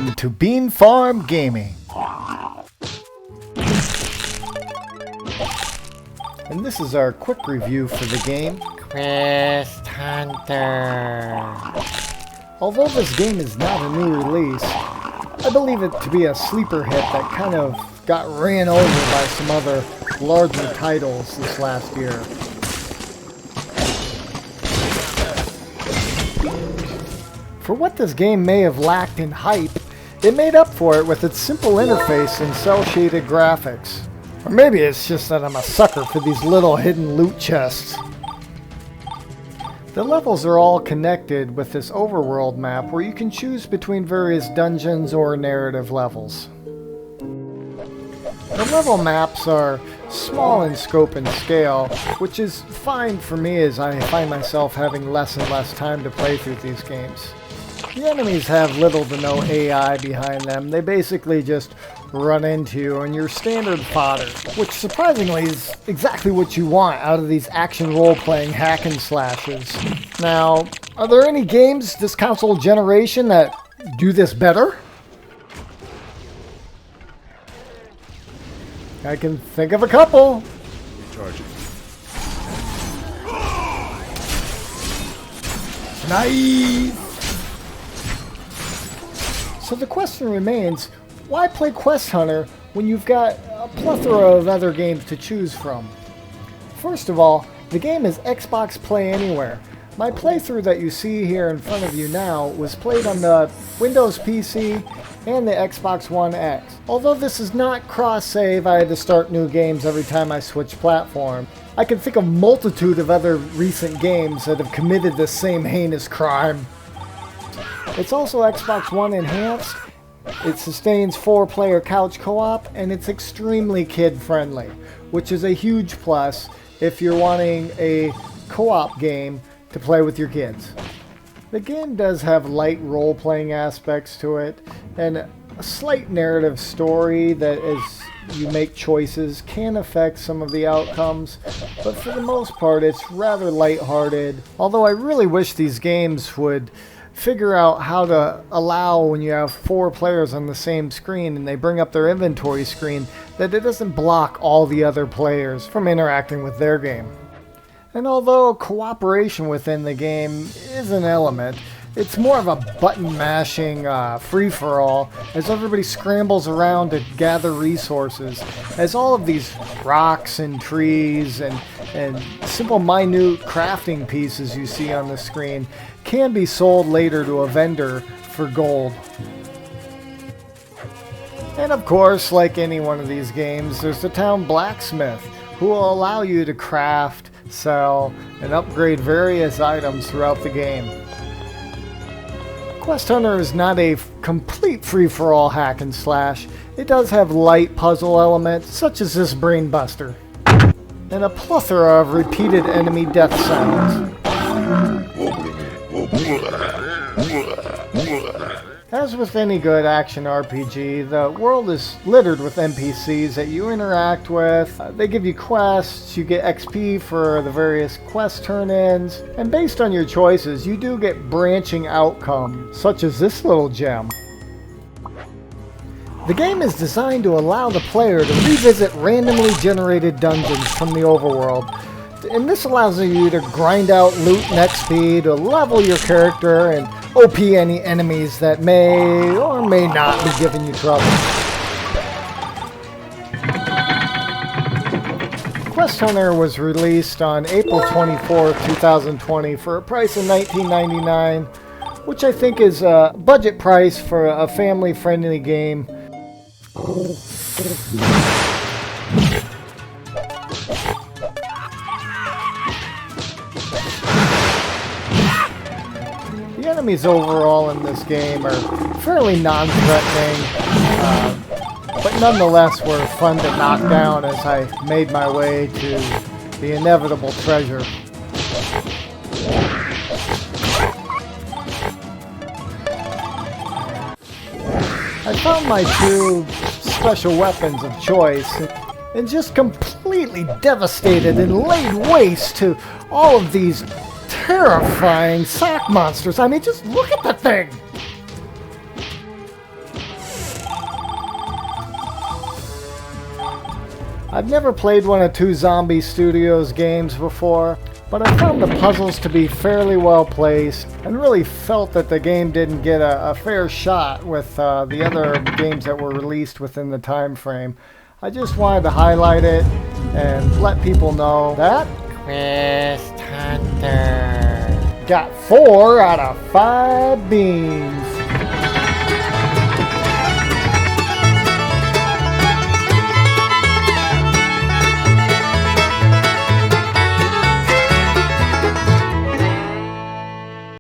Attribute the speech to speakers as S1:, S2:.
S1: Welcome to Bean Farm Gaming. And this is our quick review for the game, Quest Hunter. Although this game is not a new release, I believe it to be a sleeper hit that kind of got ran over by some other larger titles this last year. For what this game may have lacked in hype, it made up for it with its simple interface and cel-shaded graphics. Or maybe it's just that I'm a sucker for these little hidden loot chests. The levels are all connected with this overworld map where you can choose between various dungeons or narrative levels. The level maps are small in scope and scale, which is fine for me as I find myself having less and less time to play through these games. The enemies have little to no AI behind them. They basically just run into you and you're standard fodder, which surprisingly is exactly what you want out of these action role-playing hack and slashes. Now, are there any games this console generation that do this better? I can think of a couple.
S2: Charging.
S1: Nice! So the question remains, why play Quest Hunter when you've got a plethora of other games to choose from? First of all, the game is Xbox Play Anywhere. My playthrough that you see here in front of you now was played on the Windows PC and the Xbox One X. Although this is not cross-save, I had to start new games every time I switched platform. I can think of a multitude of other recent games that have committed the same heinous crime. It's also Xbox One enhanced, it sustains 4-player couch co-op, and it's extremely kid-friendly, which is a huge plus if you're wanting a co-op game to play with your kids. The game does have light role-playing aspects to it, and a slight narrative story that as you make choices can affect some of the outcomes, but for the most part it's rather lighthearted. Although I really wish these games would figure out how to allow, when you have 4 players on the same screen and they bring up their inventory screen, that it doesn't block all the other players from interacting with their game. And although cooperation within the game is an element, it's more of a button-mashing free-for-all as everybody scrambles around to gather resources, as all of these rocks and trees and simple minute crafting pieces you see on the screen can be sold later to a vendor for gold. And of course, like any one of these games, there's the town blacksmith who will allow you to craft, sell, and upgrade various items throughout the game. Quest Hunter is not a complete free-for-all hack and slash. It does have light puzzle elements, such as this brain buster, and a plethora of repeated enemy death sounds. As with any good action RPG, the world is littered with NPCs that you interact with. They give you quests, you get XP for the various quest turn-ins, and based on your choices, you do get branching outcomes, such as this little gem. The game is designed to allow the player to revisit randomly generated dungeons from the overworld, and this allows you to grind out loot and XP to level your character and OP any enemies that may or may not be giving you trouble. Quest Hunter was released on April 24, 2020 for a price of $19.99, which I think is a budget price for a family-friendly game. The enemies overall in this game are fairly non-threatening, but nonetheless were fun to knock down as I made my way to the inevitable treasure. I found my 2 special weapons of choice and just completely devastated and laid waste to all of these terrifying sock monsters. I mean, just look at the thing! I've never played one of 2 Zombie Studios games before, but I found the puzzles to be fairly well placed and really felt that the game didn't get a fair shot with the other games that were released within the time frame. I just wanted to highlight it and let people know that Quest Hunter got 4 out of 5 beans.